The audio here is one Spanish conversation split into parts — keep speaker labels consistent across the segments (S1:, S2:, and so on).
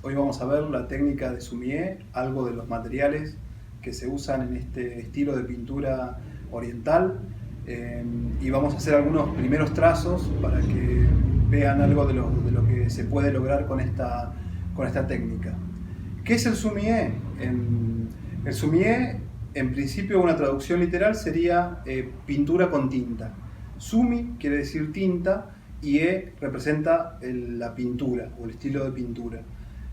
S1: Hoy vamos a ver la técnica de sumie, algo de los materiales que se usan en este estilo de pintura oriental, y vamos a hacer algunos primeros trazos para que vean algo de lo que se puede lograr con esta técnica. ¿Qué es el sumie? El sumie, en principio, una traducción literal sería pintura con tinta. Sumi quiere decir tinta y representa la pintura o el estilo de pintura.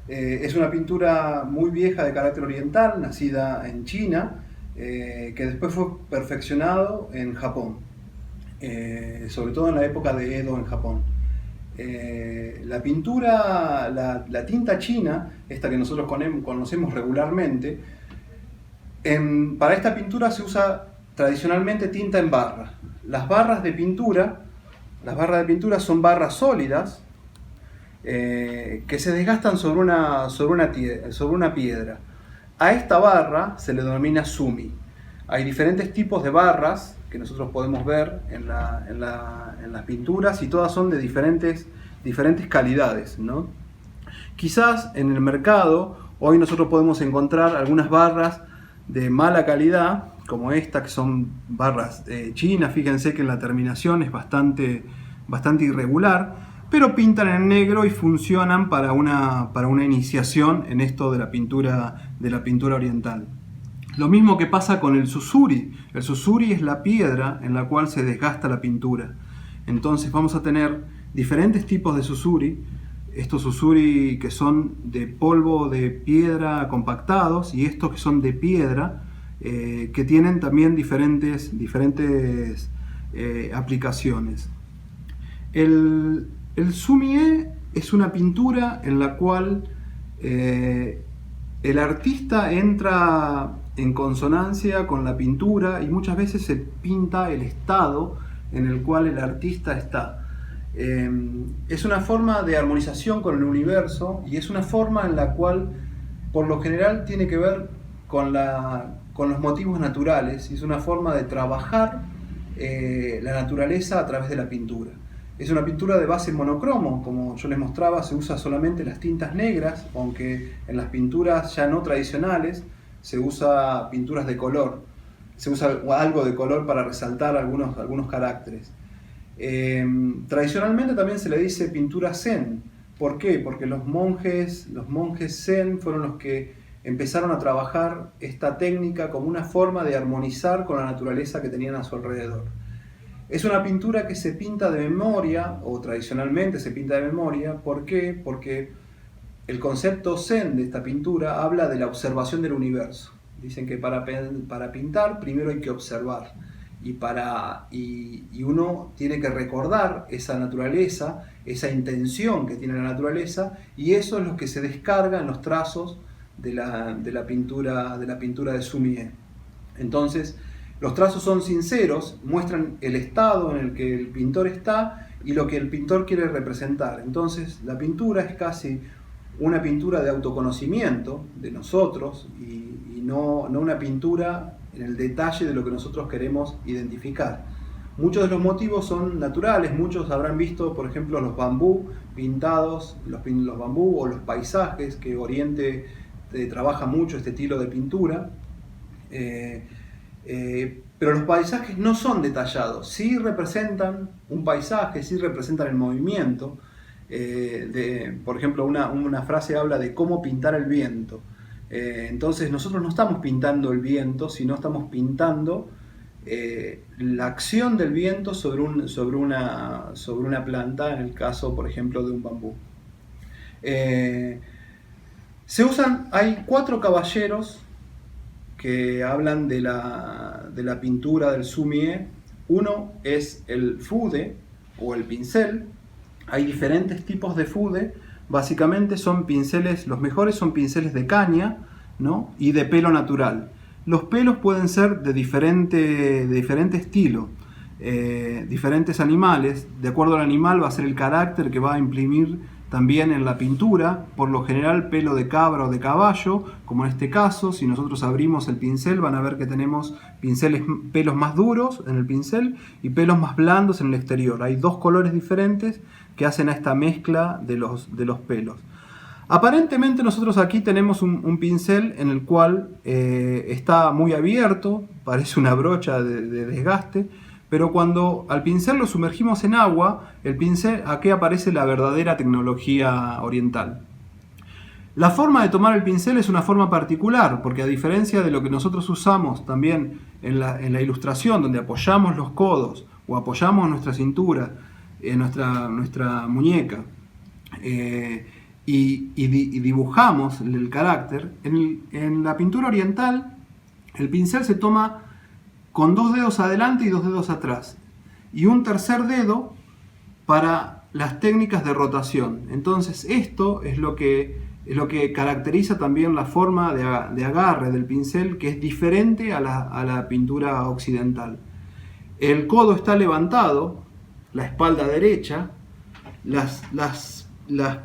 S1: Es una pintura muy vieja de carácter oriental, nacida en China, que después fue perfeccionado en Japón, sobre todo en la época de Edo en Japón. La pintura, la tinta china, esta que nosotros conocemos regularmente, para esta pintura se usa tradicionalmente tinta en barra. Las barras de pintura son barras sólidas que se desgastan sobre una piedra. A esta barra se le denomina sumi. Hay diferentes tipos de barras que nosotros podemos ver en las pinturas, y todas son de diferentes calidades, ¿no? Quizás en el mercado hoy nosotros podemos encontrar algunas barras de mala calidad, como esta, que son barras chinas. Fíjense que la terminación es bastante irregular, pero pintan en negro y funcionan para una iniciación en esto de la pintura oriental. Lo mismo que pasa con el susuri. El susuri es la piedra en la cual se desgasta la pintura. Entonces vamos a tener diferentes tipos de susuri. Estos susuri que son de polvo de piedra compactados, y estos que son de piedra, que tienen también diferentes aplicaciones. El sumie es una pintura en la cual el artista entra en consonancia con la pintura, y muchas veces se pinta el estado en el cual el artista está. Es una forma de armonización con el universo, y es una forma en la cual por lo general tiene que ver con los motivos naturales, y es una forma de trabajar la naturaleza a través de la pintura. Es una pintura de base monocromo, como yo les mostraba. Se usa solamente las tintas negras, aunque en las pinturas ya no tradicionales se usa pinturas de color, se usa algo de color para resaltar algunos caracteres. Tradicionalmente también se le dice pintura zen. ¿Por qué? Porque los monjes zen fueron los que empezaron a trabajar esta técnica como una forma de armonizar con la naturaleza que tenían a su alrededor. Es una pintura que se pinta de memoria, o tradicionalmente se pinta de memoria. ¿Por qué? Porque el concepto zen de esta pintura habla de la observación del universo. Dicen que para pintar primero hay que observar, y uno tiene que recordar esa naturaleza, esa intención que tiene la naturaleza, y eso es lo que se descarga en los trazos de la pintura de sumie. Entonces, los trazos son sinceros, muestran el estado en el que el pintor está y lo que el pintor quiere representar. Entonces, la pintura es casi una pintura de autoconocimiento de nosotros, y no una pintura en el detalle de lo que nosotros queremos identificar. Muchos de los motivos son naturales. Muchos habrán visto, por ejemplo, los bambú pintados, los bambú o los paisajes, que Oriente trabaja mucho este estilo de pintura. Pero los paisajes no son detallados. Sí representan un paisaje, sí representan el movimiento. Por ejemplo, una frase habla de cómo pintar el viento. Entonces nosotros no estamos pintando el viento, sino estamos pintando la acción del viento sobre una planta, en el caso, por ejemplo, de un bambú. Hay 4 caballeros que hablan de la pintura del sumie. Uno es el fude, o el pincel. Hay diferentes tipos de fude. Básicamente son pinceles, los mejores son pinceles de caña, ¿no? Y de pelo natural. Los pelos pueden ser de diferente estilo, diferentes animales. De acuerdo al animal va a ser el carácter que va a imprimir también en la pintura. Por lo general, pelo de cabra o de caballo, como en este caso. Si nosotros abrimos el pincel, van a ver que tenemos pelos más duros en el pincel y pelos más blandos en el exterior. Hay 2 colores diferentes que hacen a esta mezcla de los pelos. Aparentemente nosotros aquí tenemos un pincel en el cual está muy abierto, parece una brocha de desgaste, pero cuando al pincel lo sumergimos en agua, el pincel, aquí aparece la verdadera tecnología oriental. La forma de tomar el pincel es una forma particular, porque a diferencia de lo que nosotros usamos también en la ilustración, donde apoyamos los codos o apoyamos nuestra cintura, nuestra muñeca, y dibujamos el carácter, en la pintura oriental el pincel se toma con 2 dedos adelante y 2 dedos atrás, y un tercer dedo para las técnicas de rotación. Entonces esto es lo que caracteriza también la forma de agarre del pincel, que es diferente a la pintura occidental. El codo está levantado, la espalda derecha, las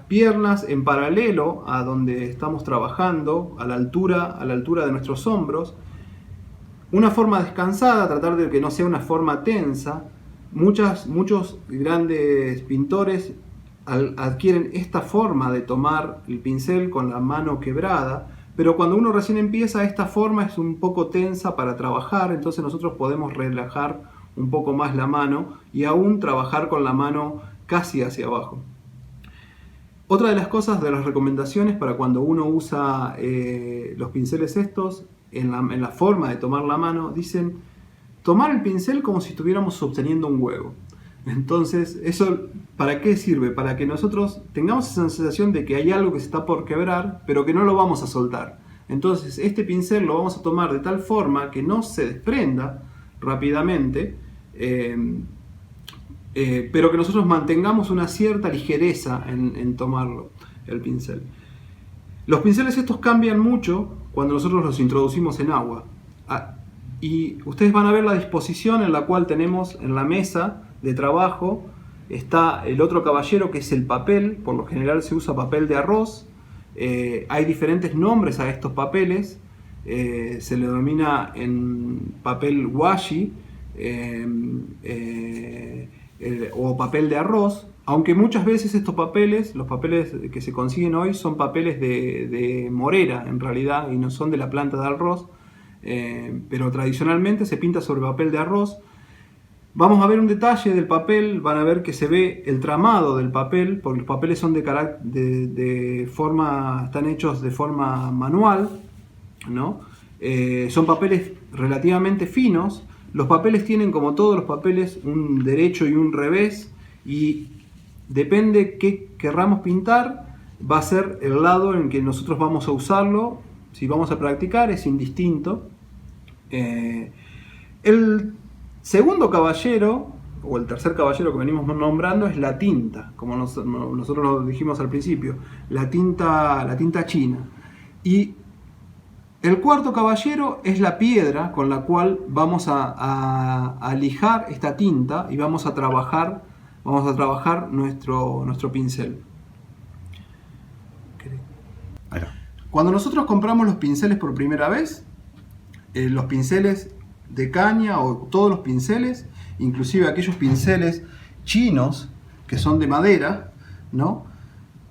S1: piernas en paralelo a donde estamos trabajando, a la altura de nuestros hombros. Una forma descansada, tratar de que no sea una forma tensa. Muchos grandes pintores adquieren esta forma de tomar el pincel con la mano quebrada, pero cuando uno recién empieza, esta forma es un poco tensa para trabajar, entonces nosotros podemos relajar un poco más la mano y aún trabajar con la mano casi hacia abajo. Otra de las cosas, de las recomendaciones para cuando uno usa los pinceles estos, en la forma de tomar la mano, dicen tomar el pincel como si estuviéramos sosteniendo un huevo. Entonces, ¿eso para qué sirve? Para que nosotros tengamos esa sensación de que hay algo que se está por quebrar, pero que no lo vamos a soltar. Entonces, este pincel lo vamos a tomar de tal forma que no se desprenda rápidamente, pero que nosotros mantengamos una cierta ligereza en tomarlo, el pincel. Los pinceles estos cambian mucho cuando nosotros los introducimos en agua. Y ustedes van a ver la disposición en la cual tenemos en la mesa de trabajo. Está el otro caballero, que es el papel. Por lo general se usa papel de arroz. Hay diferentes nombres a estos papeles. Se le denomina en papel washi o papel de arroz, aunque muchas veces estos papeles, los papeles que se consiguen hoy, son papeles de morera en realidad y no son de la planta de arroz, pero tradicionalmente se pinta sobre papel de arroz. Vamos a ver un detalle del papel, van a ver que se ve el tramado del papel, porque los papeles son están hechos de forma manual, ¿no? Son papeles relativamente finos. Los papeles tienen, como todos los papeles, un derecho y un revés, y depende qué querramos pintar, va a ser el lado en que nosotros vamos a usarlo. Si vamos a practicar, es indistinto. El segundo caballero, o el tercer caballero que venimos nombrando, es la tinta, como nosotros lo dijimos al principio, la tinta china. Y el cuarto caballero es la piedra con la cual vamos a lijar esta tinta y vamos a trabajar nuestro pincel. Cuando nosotros compramos los pinceles por primera vez, los pinceles de caña o todos los pinceles, inclusive aquellos pinceles chinos que son de madera, ¿no?,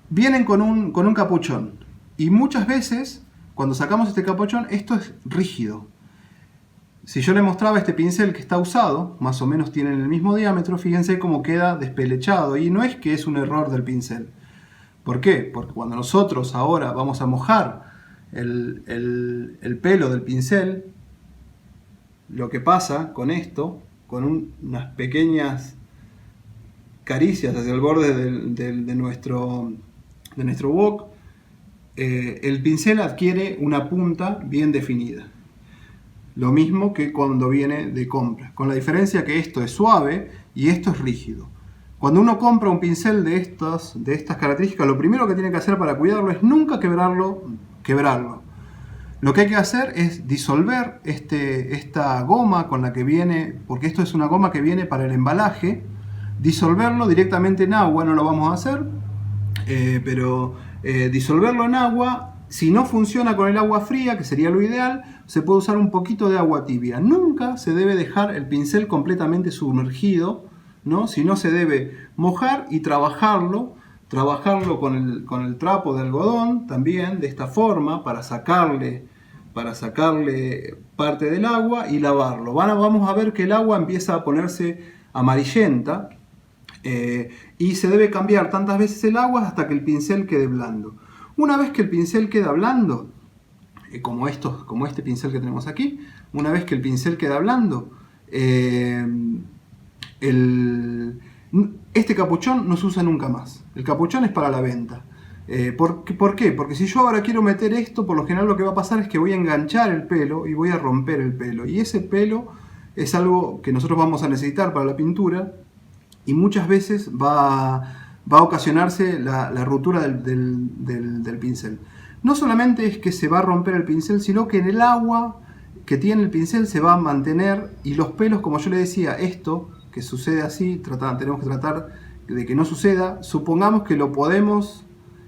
S1: vienen con un capuchón. Y muchas veces, cuando sacamos este capuchón, esto es rígido. Si yo le mostraba este pincel que está usado, más o menos tienen el mismo diámetro, fíjense cómo queda despelechado. Y no es que es un error del pincel. ¿Por qué? Porque cuando nosotros ahora vamos a mojar el pelo del pincel, lo que pasa con esto, con unas pequeñas caricias hacia el borde de nuestro wok, el pincel adquiere una punta bien definida. Lo mismo que cuando viene de compra, con la diferencia que esto es suave y esto es rígido. Cuando uno compra un pincel de estas características, lo primero que tiene que hacer para cuidarlo es nunca quebrarlo. Lo que hay que hacer es disolver esta goma con la que viene, porque esto es una goma que viene para el embalaje, disolverlo directamente en agua. No lo vamos a hacer, pero disolverlo en agua. Si no funciona con el agua fría, que sería lo ideal, se puede usar un poquito de agua tibia. Nunca se debe dejar el pincel completamente sumergido, ¿no? Sino se debe mojar y trabajarlo trabajarlo con el trapo de algodón también, de esta forma, para sacarle parte del agua y lavarlo. Vamos a ver que el agua empieza a ponerse amarillenta y se debe cambiar tantas veces el agua hasta que el pincel quede blando. Una vez que el pincel queda blando, como este pincel que tenemos aquí, una vez que el pincel queda blando, este capuchón no se usa nunca más. El capuchón es para la venta. ¿Por qué? Porque si yo ahora quiero meter esto, por lo general lo que va a pasar es que voy a enganchar el pelo y voy a romper el pelo. Y ese pelo es algo que nosotros vamos a necesitar para la pintura y muchas veces va a ocasionarse la ruptura del pincel. No solamente es que se va a romper el pincel, sino que en el agua que tiene el pincel se va a mantener y los pelos, como yo le decía, esto que sucede así, tenemos que tratar de que no suceda. Supongamos que lo podemos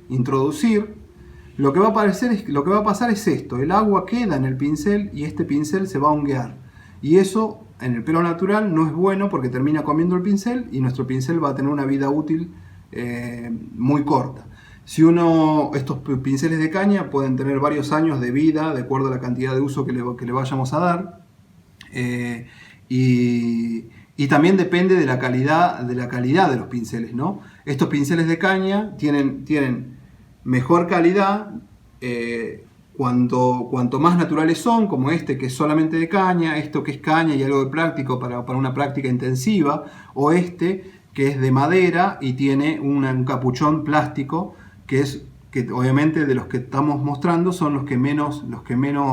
S1: introducir, lo que va a pasar es esto: el agua queda en el pincel y este pincel se va a honguear, y eso en el pelo natural no es bueno porque termina comiendo el pincel y nuestro pincel va a tener una vida útil muy corta. Estos pinceles de caña pueden tener varios años de vida de acuerdo a la cantidad de uso que le vayamos a dar, y también depende de la calidad de los pinceles, ¿no? Estos pinceles de caña tienen mejor calidad cuanto más naturales son, como este que es solamente de caña, esto que es caña y algo de plástico para una práctica intensiva, o este que es de madera y tiene un capuchón plástico, que obviamente de los que estamos mostrando son los que menos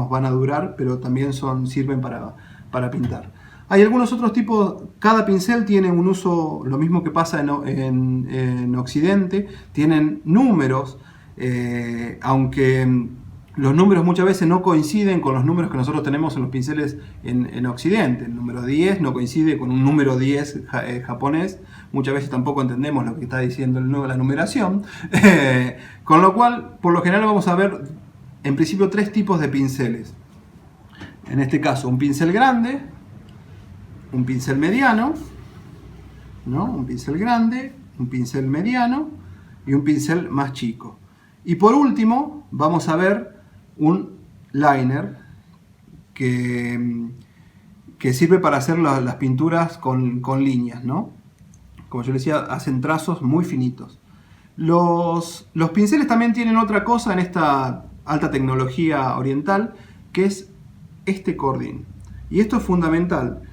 S1: van a durar, pero también sirven para pintar. Hay algunos otros tipos, cada pincel tiene un uso, lo mismo que pasa en Occidente, tienen números, aunque los números muchas veces no coinciden con los números que nosotros tenemos en los pinceles en Occidente. El número 10 no coincide con un número 10 japonés, muchas veces tampoco entendemos lo que está diciendo la numeración, con lo cual, por lo general vamos a ver en principio tres tipos de pinceles. En este caso, un pincel grande, un pincel mediano, ¿no? Un pincel grande, un pincel mediano y un pincel más chico. Y por último vamos a ver un liner que sirve para hacer las pinturas con líneas, ¿no? Como yo les decía, hacen trazos muy finitos. Los pinceles también tienen otra cosa en esta alta tecnología oriental, que es este cordín. Y esto es fundamental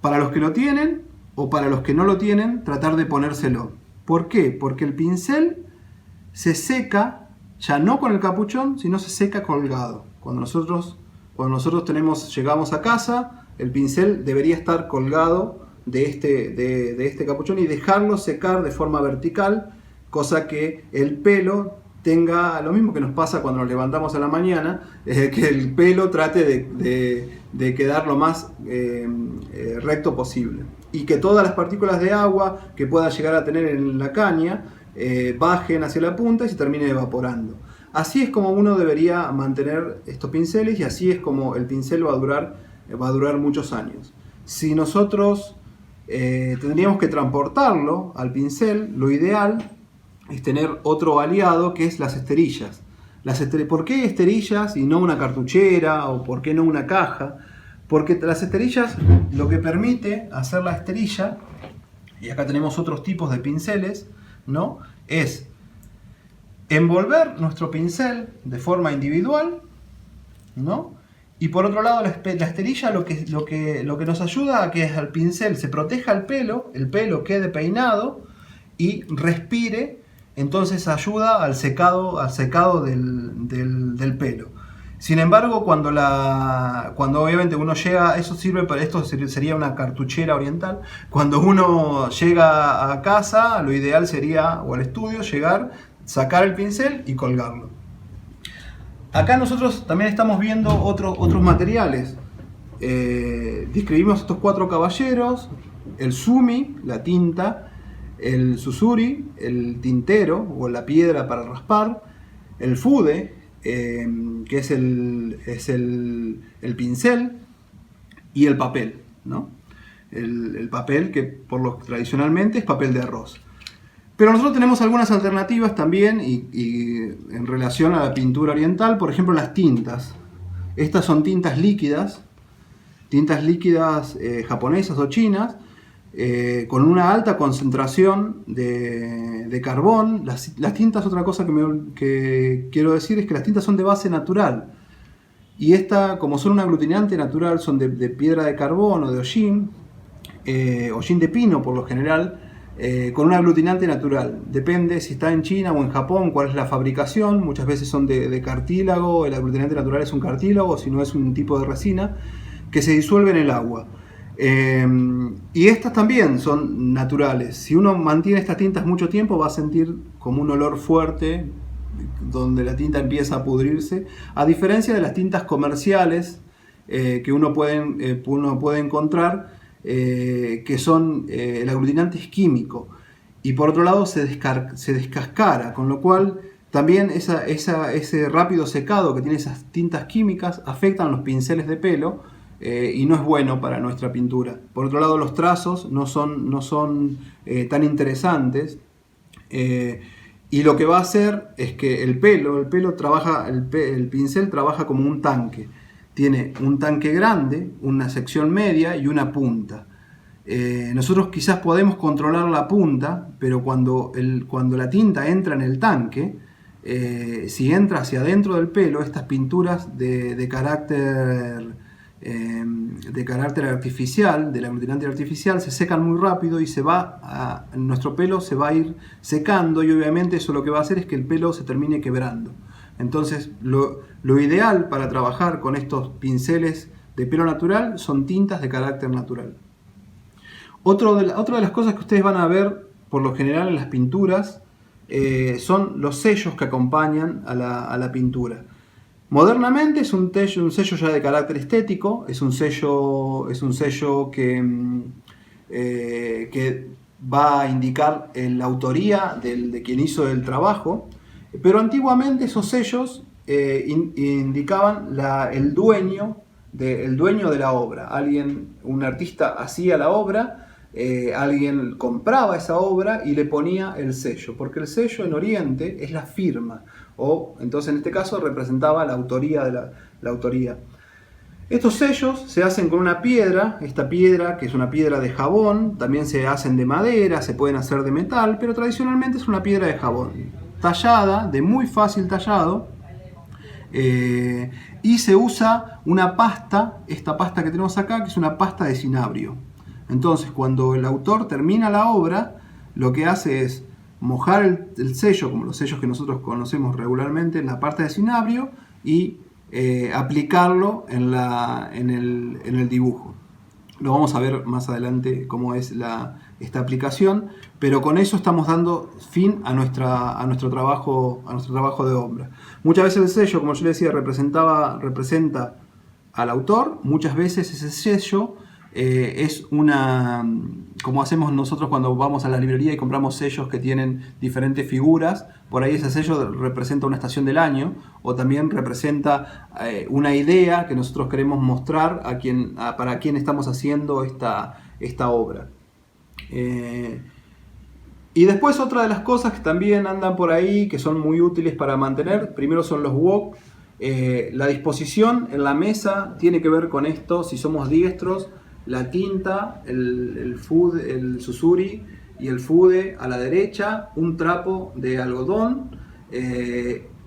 S1: para los que lo tienen o para los que no lo tienen, tratar de ponérselo. ¿Por qué? Porque el pincel se seca ya no con el capuchón, sino se seca colgado. Cuando nosotros llegamos a casa, el pincel debería estar colgado de este capuchón y dejarlo secar de forma vertical, cosa que el pelo tenga lo mismo que nos pasa cuando nos levantamos a la mañana, que el pelo trate de quedar lo más recto posible y que todas las partículas de agua que pueda llegar a tener en la caña bajen hacia la punta y se termine evaporando. Así es como uno debería mantener estos pinceles y así es como el pincel va a durar muchos años. Si nosotros tendríamos que transportarlo al pincel, lo ideal es tener otro aliado, que es las esterillas. ¿Por qué esterillas y no una cartuchera o por qué no una caja? Porque las esterillas, lo que permite hacer la esterilla, y acá tenemos otros tipos de pinceles, ¿no? Es envolver nuestro pincel de forma individual, ¿no? Y por otro lado, la esterilla lo que nos ayuda a que al pincel se proteja el pelo quede peinado y respire. Entonces ayuda al secado del pelo. Sin embargo, cuando obviamente uno llega, esto sería una cartuchera oriental. Cuando uno llega a casa, lo ideal sería, o al estudio, llegar, sacar el pincel y colgarlo. Acá nosotros también estamos viendo otros materiales. Describimos estos 4 caballeros: el sumi, la tinta; el susuri, el tintero o la piedra para raspar; el fude, que es el pincel; y el papel, ¿no? El papel que tradicionalmente es papel de arroz. Pero nosotros tenemos algunas alternativas también y en relación a la pintura oriental, por ejemplo las tintas. Estas son tintas líquidas japonesas o chinas, con una alta concentración de carbón. Las tintas, otra cosa que quiero decir es que las tintas son de base natural. Y como son un aglutinante natural, son de piedra de carbón o de hollín de pino por lo general, con un aglutinante natural. Depende si está en China o en Japón cuál es la fabricación. Muchas veces son de cartílago, el aglutinante natural es un cartílago, si no es un tipo de resina que se disuelve en el agua. Y estas también son naturales. Si uno mantiene estas tintas mucho tiempo va a sentir como un olor fuerte donde la tinta empieza a pudrirse, a diferencia de las tintas comerciales que uno puede encontrar, que son el aglutinante es químico y por otro lado se descascara, con lo cual también ese rápido secado que tiene esas tintas químicas afectan los pinceles de pelo y no es bueno para nuestra pintura. Por otro lado, los trazos no son tan interesantes, y lo que va a hacer es que el pincel trabaja como un tanque. Tiene un tanque grande, una sección media y una punta. Nosotros quizás podemos controlar la punta, pero cuando la tinta entra en el tanque, si entra hacia adentro del pelo, estas pinturas de carácter artificial, del aglutinante artificial, se secan muy rápido y nuestro pelo se va a ir secando, y obviamente eso lo que va a hacer es que el pelo se termine quebrando. Entonces lo ideal para trabajar con estos pinceles de pelo natural son tintas de carácter natural. Otra de las cosas que ustedes van a ver por lo general en las pinturas son los sellos que acompañan a la pintura. Modernamente es un sello ya de carácter estético, es un sello que va a indicar la autoría de quien hizo el trabajo, pero antiguamente esos sellos indicaban el dueño de la obra. Un artista hacía la obra, alguien compraba esa obra y le ponía el sello, porque el sello en Oriente es la firma, o entonces en este caso representaba la autoría la autoría. Estos sellos se hacen con una piedra, esta piedra que es una piedra de jabón, también se hacen de madera, se pueden hacer de metal, pero tradicionalmente es una piedra de jabón, tallada, de muy fácil tallado, y se usa una pasta, esta pasta que tenemos acá, que es una pasta de cinabrio. Entonces cuando el autor termina la obra, lo que hace es mojar el sello, como los sellos que nosotros conocemos regularmente, en la pasta de cinabrio y aplicarlo en el dibujo. Lo vamos a ver más adelante cómo es esta aplicación, pero con eso estamos dando fin a nuestro trabajo de obra. Muchas veces el sello, como yo le decía, representa al autor. Muchas veces ese sello es como hacemos nosotros cuando vamos a la librería y compramos sellos que tienen diferentes figuras. Por ahí ese sello representa una estación del año, o también representa una idea que nosotros queremos mostrar para quien estamos haciendo esta obra. Y después otra de las cosas que también andan por ahí, que son muy útiles para mantener, primero son los wok. La disposición en la mesa tiene que ver con esto. Si somos diestros, la tinta, el susuri y el fude a la derecha, un trapo de algodón,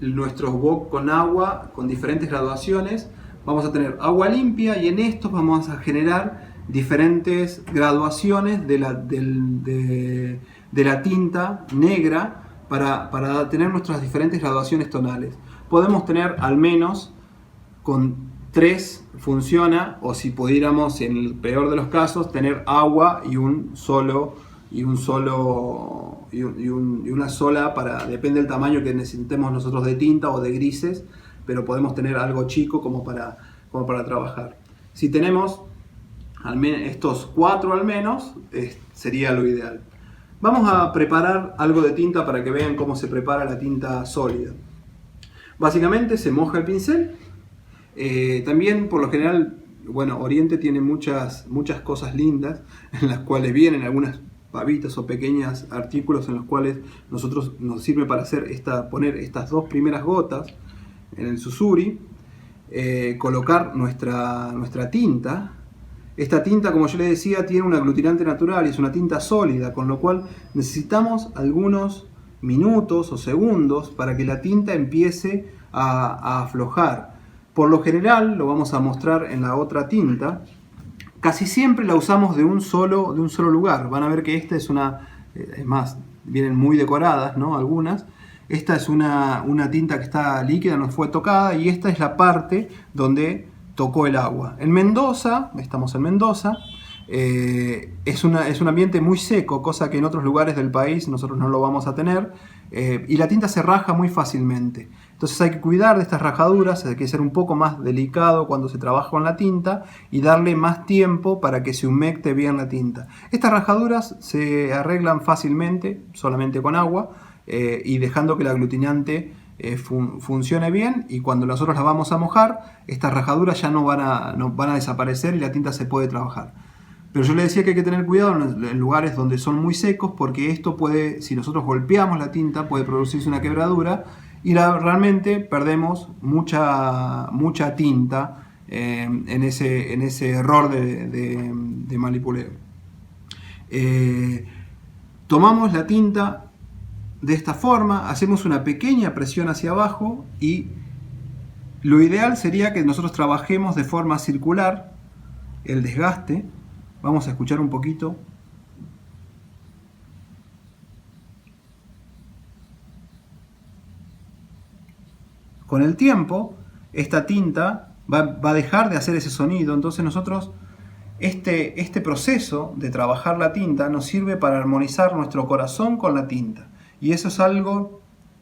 S1: nuestros wok con agua con diferentes graduaciones. Vamos a tener agua limpia y en estos vamos a generar diferentes graduaciones de la tinta negra para tener nuestras diferentes graduaciones tonales. Podemos tener al menos con 3 funciona, o si pudiéramos, en el peor de los casos, tener agua y una sola depende del tamaño que necesitemos nosotros de tinta o de grises, pero podemos tener algo chico como para trabajar. Si tenemos estos 4 al menos, sería lo ideal. Vamos a preparar algo de tinta para que vean cómo se prepara la tinta sólida. Básicamente se moja el pincel. También por lo general, Oriente tiene muchas cosas lindas en las cuales vienen algunas pavitas o pequeños artículos en los cuales nos sirve para hacer poner estas 2 primeras gotas en el susuri, colocar nuestra tinta. Esta tinta, como yo les decía, tiene un aglutinante natural y es una tinta sólida, con lo cual necesitamos algunos minutos o segundos para que la tinta empiece a aflojar. Por lo general, lo vamos a mostrar en la otra tinta, casi siempre la usamos de un solo lugar. Van a ver que esta es es más, vienen muy decoradas, ¿no? Algunas. Esta es una tinta que está líquida, no fue tocada, y esta es la parte donde tocó el agua. En Mendoza, estamos en Mendoza, es un ambiente muy seco, cosa que en otros lugares del país nosotros no lo vamos a tener, y la tinta se raja muy fácilmente. Entonces hay que cuidar de estas rajaduras, hay que ser un poco más delicado cuando se trabaja con la tinta y darle más tiempo para que se humecte bien la tinta. Estas rajaduras se arreglan fácilmente, solamente con agua, y dejando que el aglutinante funcione bien, y cuando nosotros las vamos a mojar, estas rajaduras ya no van a desaparecer y la tinta se puede trabajar. Pero yo le decía que hay que tener cuidado en lugares donde son muy secos, porque esto puede, si nosotros golpeamos la tinta, puede producirse una quebradura y realmente perdemos mucha tinta en ese error de manipuleo. Tomamos la tinta de esta forma, hacemos una pequeña presión hacia abajo y lo ideal sería que nosotros trabajemos de forma circular el desgaste. Vamos a escuchar un poquito. Con el tiempo, esta tinta va a dejar de hacer ese sonido, entonces nosotros, este proceso de trabajar la tinta nos sirve para armonizar nuestro corazón con la tinta. Y eso es algo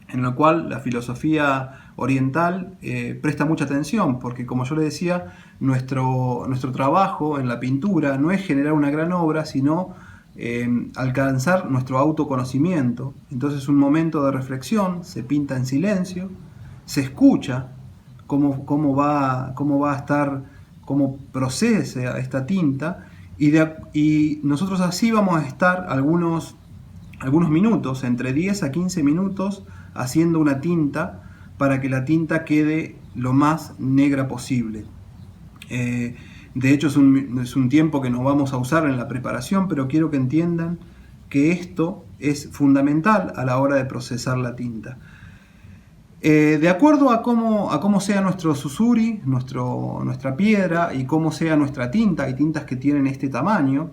S1: en lo cual la filosofía oriental presta mucha atención, porque como yo le decía, nuestro trabajo en la pintura no es generar una gran obra, sino alcanzar nuestro autoconocimiento. Entonces, un momento de reflexión, se pinta en silencio, se escucha cómo va a estar, cómo procesa esta tinta, y nosotros así vamos a estar algunos minutos, entre 10 a 15 minutos, haciendo una tinta para que la tinta quede lo más negra posible. De hecho, es un tiempo que nos vamos a usar en la preparación, pero quiero que entiendan que esto es fundamental a la hora de procesar la tinta. De acuerdo a cómo sea nuestro susuri, nuestra piedra, y cómo sea nuestra tinta, hay tintas que tienen este tamaño,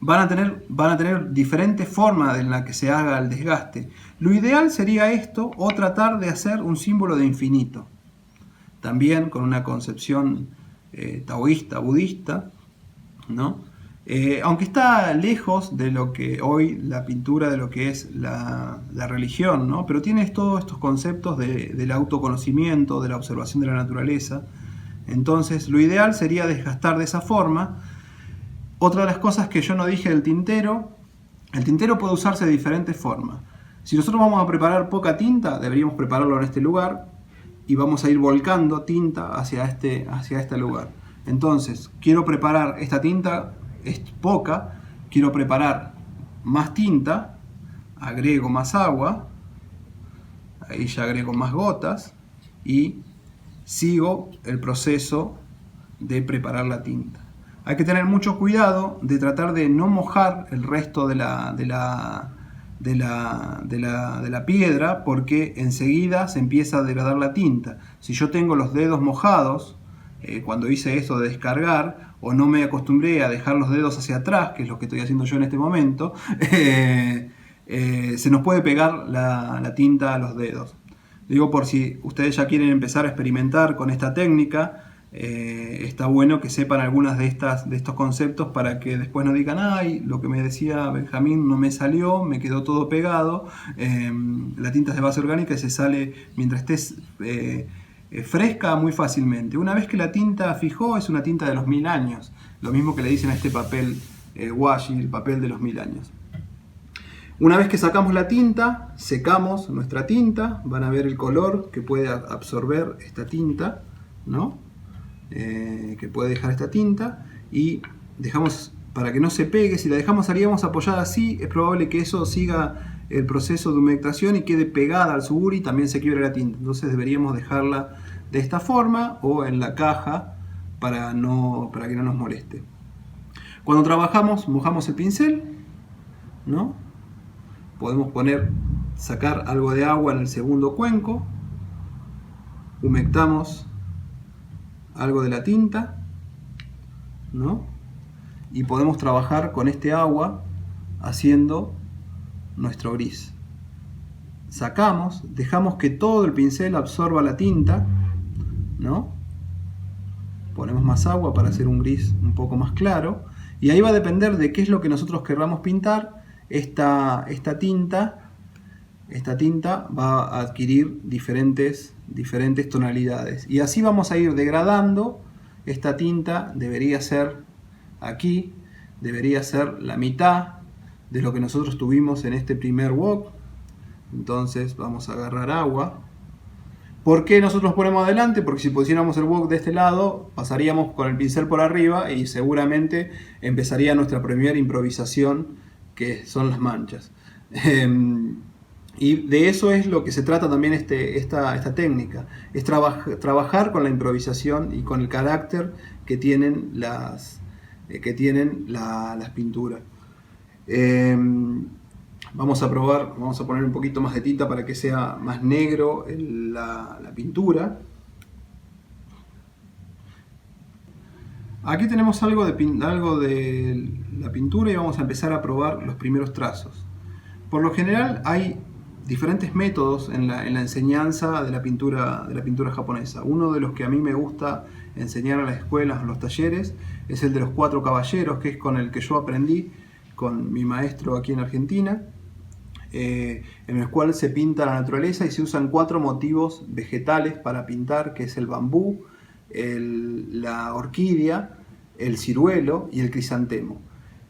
S1: van a tener diferentes formas en las que se haga el desgaste. Lo ideal sería esto, o tratar de hacer un símbolo de infinito. También con una concepción taoísta, budista, ¿no? Aunque está lejos de lo que hoy la pintura, de lo que es la religión, ¿no? Pero tiene todos estos conceptos del autoconocimiento, de la observación de la naturaleza. Entonces, lo ideal sería desgastar de esa forma. Otra de las cosas que yo no dije del tintero, el tintero puede usarse de diferentes formas. Si nosotros vamos a preparar poca tinta, deberíamos prepararlo en este lugar y vamos a ir volcando tinta hacia este lugar. Entonces, quiero preparar esta tinta, es poca, quiero preparar más tinta, agrego más agua, ahí ya agrego más gotas y sigo el proceso de preparar la tinta. Hay que tener mucho cuidado de tratar de no mojar el resto de la piedra, porque enseguida se empieza a degradar la tinta. Si yo tengo los dedos mojados, cuando hice esto de descargar, o no me acostumbré a dejar los dedos hacia atrás, que es lo que estoy haciendo yo en este momento, se nos puede pegar la tinta a los dedos. Digo, por si ustedes ya quieren empezar a experimentar con esta técnica, está bueno que sepan algunas de estos conceptos para que después no digan, ay, lo que me decía Benjamín no me salió, me quedó todo pegado. La tinta es de base orgánica y se sale mientras estés fresca muy fácilmente. Una vez que la tinta fijó, es una tinta de los 1000 años, lo mismo que le dicen a este papel washi, el papel de los 1000 años. Una vez que sacamos la tinta, secamos nuestra tinta, van a ver el color que puede absorber esta tinta, ¿no? Que puede dejar esta tinta, y dejamos para que no se pegue. Si la dejamos arriba, vamos a apoyar así, es probable que eso siga el proceso de humectación y quede pegada al Suguri y también se quiebre la tinta. Entonces deberíamos dejarla de esta forma o en la caja para que no nos moleste. Cuando trabajamos, mojamos el pincel, ¿no? Podemos sacar algo de agua en el segundo cuenco, humectamos algo de la tinta, ¿no? Y podemos trabajar con este agua haciendo nuestro gris. Sacamos, dejamos que todo el pincel absorba la tinta, ¿no? Ponemos más agua para hacer un gris un poco más claro, y ahí va a depender de qué es lo que nosotros querramos pintar. Esta tinta va a adquirir diferentes tonalidades, y así vamos a ir degradando. Esta tinta debería ser la mitad de lo que nosotros tuvimos en este primer wok. Entonces vamos a agarrar agua. ¿Por qué nosotros ponemos adelante? Porque si pusiéramos el wok de este lado, pasaríamos con el pincel por arriba y seguramente empezaría nuestra primera improvisación, que son las manchas. Y de eso es lo que se trata también esta técnica, es trabajar con la improvisación y con el carácter que tienen las pinturas. Vamos a probar, vamos a poner un poquito más de tinta para que sea más negro la pintura. Aquí tenemos algo de la pintura y vamos a empezar a probar los primeros trazos. Por lo general hay diferentes métodos en la enseñanza de la pintura japonesa. Uno de los que a mí me gusta enseñar a las escuelas, en los talleres, es el de los 4 caballeros, que es con el que yo aprendí con mi maestro aquí en Argentina, en el cual se pinta la naturaleza y se usan 4 motivos vegetales para pintar, que es el bambú, la orquídea, el ciruelo y el crisantemo.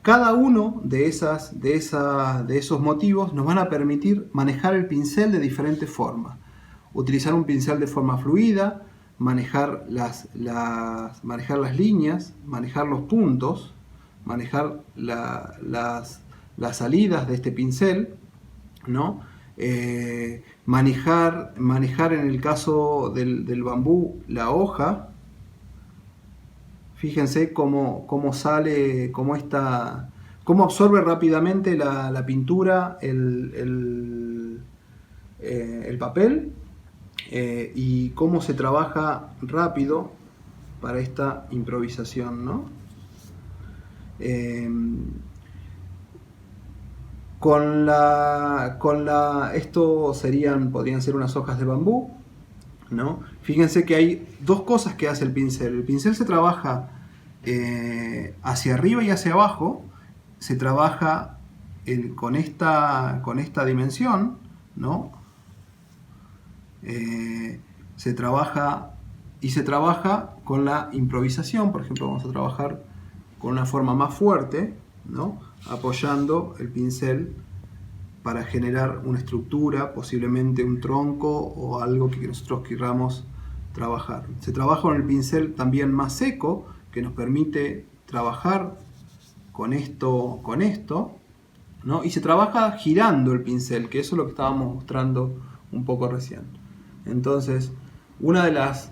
S1: Cada uno de esos motivos nos van a permitir manejar el pincel de diferentes formas. Utilizar un pincel de forma fluida, manejar las líneas, manejar los puntos, manejar las salidas de este pincel, ¿no? Manejar en el caso del bambú la hoja. Fíjense cómo absorbe rápidamente la pintura el papel, y cómo se trabaja rápido para esta improvisación, ¿no? Esto podrían ser unas hojas de bambú, ¿no? Fíjense que hay 2 cosas que hace el pincel. El pincel se trabaja hacia arriba y hacia abajo. Se trabaja con esta dimensión, ¿no? Se trabaja con la improvisación. Por ejemplo, vamos a trabajar con una forma más fuerte, ¿no? Apoyando el pincel para generar una estructura, posiblemente un tronco o algo que nosotros queramos trabajar. Se trabaja con el pincel también más seco, que nos permite trabajar con esto, ¿no? Y se trabaja girando el pincel, que eso es lo que estábamos mostrando un poco recién. Entonces, una de las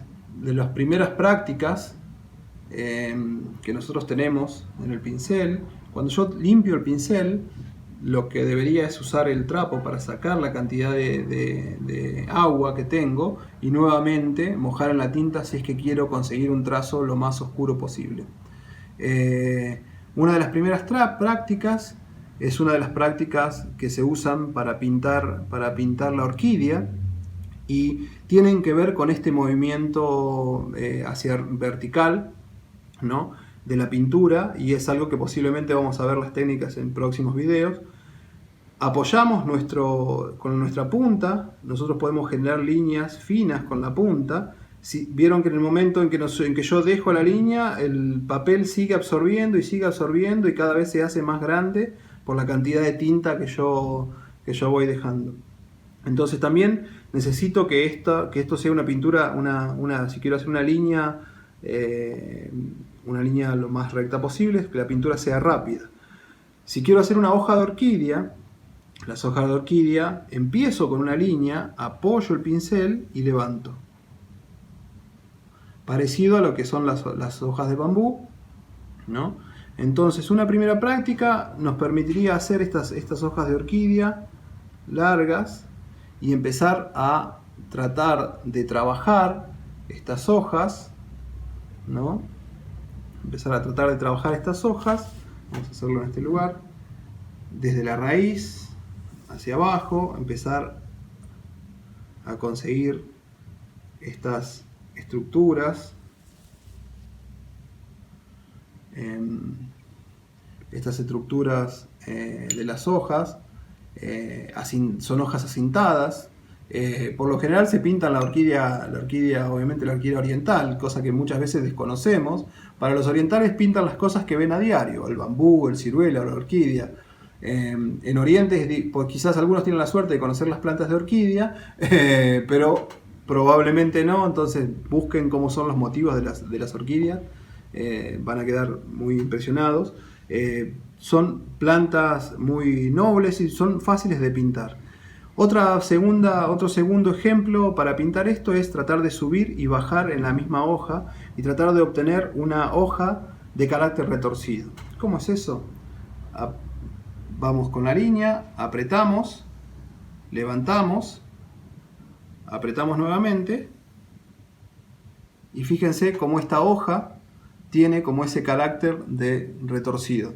S1: primeras prácticas que nosotros tenemos en el pincel, cuando yo limpio el pincel, lo que debería es usar el trapo para sacar la cantidad de agua que tengo y nuevamente mojar en la tinta si es que quiero conseguir un trazo lo más oscuro posible. Una de las primeras prácticas es una de las prácticas que se usan para pintar la orquídea, y tienen que ver con este movimiento hacia vertical, ¿no?, de la pintura, y es algo que posiblemente vamos a ver las técnicas en próximos videos. Apoyamos con nuestra punta, nosotros podemos generar líneas finas con la punta. Vieron que en el momento en que yo dejo la línea, el papel sigue absorbiendo y cada vez se hace más grande por la cantidad de tinta que yo voy dejando. Entonces también necesito que esto sea una pintura, si quiero hacer una línea una línea lo más recta posible, que la pintura sea rápida. Si quiero hacer una hoja de orquídea, las hojas de orquídea, empiezo con una línea, apoyo el pincel y levanto. Parecido a lo que son las hojas de bambú, ¿no? Entonces, una primera práctica nos permitiría hacer estas hojas de orquídea largas y empezar a tratar de trabajar estas hojas, ¿no? Empezar a tratar de trabajar estas hojas. Vamos a hacerlo en este lugar. Desde la raíz hacia abajo, empezar a conseguir estas estructuras. Estas estructuras de las hojas son hojas acintadas. Por lo general se pintan la orquídea, obviamente la orquídea oriental, cosa que muchas veces desconocemos. Para los orientales pintan las cosas que ven a diario, el bambú, el ciruelo, la orquídea. En Oriente, pues quizás algunos tienen la suerte de conocer las plantas de orquídea, pero probablemente no, entonces busquen cómo son los motivos de las orquídeas, van a quedar muy impresionados. Son plantas muy nobles y son fáciles de pintar. Otro segundo ejemplo para pintar esto es tratar de subir y bajar en la misma hoja y tratar de obtener una hoja de carácter retorcido. ¿Cómo es eso? Vamos con la línea, apretamos, levantamos, apretamos nuevamente y fíjense cómo esta hoja tiene como ese carácter de retorcido.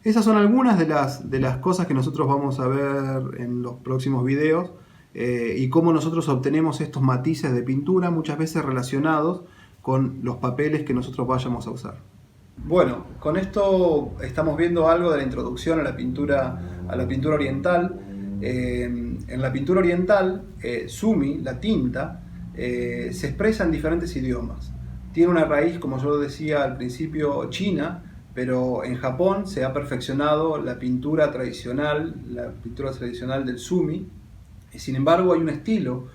S1: Esas son algunas de las cosas que nosotros vamos a ver en los próximos videos y cómo nosotros obtenemos estos matices de pintura, muchas veces relacionados con los papeles que nosotros vayamos a usar. Bueno, con esto estamos viendo algo de la introducción a la pintura oriental. En la pintura oriental, sumi, la tinta, se expresa en diferentes idiomas. Tiene una raíz, como yo decía al principio, china, pero en Japón se ha perfeccionado la pintura tradicional del sumi. Sin embargo, hay un estilo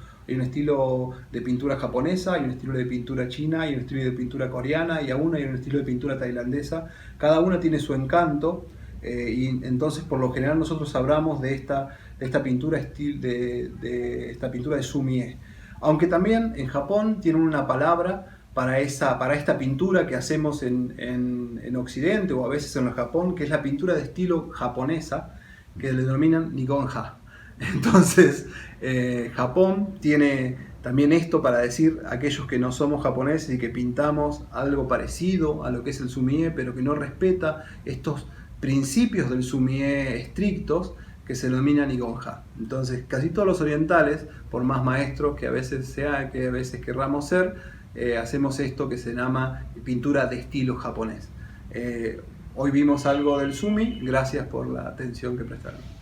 S1: de pintura japonesa, hay un estilo de pintura china, hay un estilo de pintura coreana y aún hay un estilo de pintura tailandesa. Cada una tiene su encanto y entonces por lo general nosotros hablamos de esta pintura de sumi-e. Aunque también en Japón tienen una palabra para esta pintura que hacemos en Occidente o a veces en el Japón, que es la pintura de estilo japonesa, que le denominan Nihon-ha. Entonces, Japón tiene también esto para decir a aquellos que no somos japoneses y que pintamos algo parecido a lo que es el sumi-e, pero que no respeta estos principios del sumi-e estrictos, que se denomina Nihon-ha. Entonces, casi todos los orientales, por más maestros que a veces querramos ser, hacemos esto que se llama pintura de estilo japonés. Hoy vimos algo del sumi, gracias por la atención que prestaron.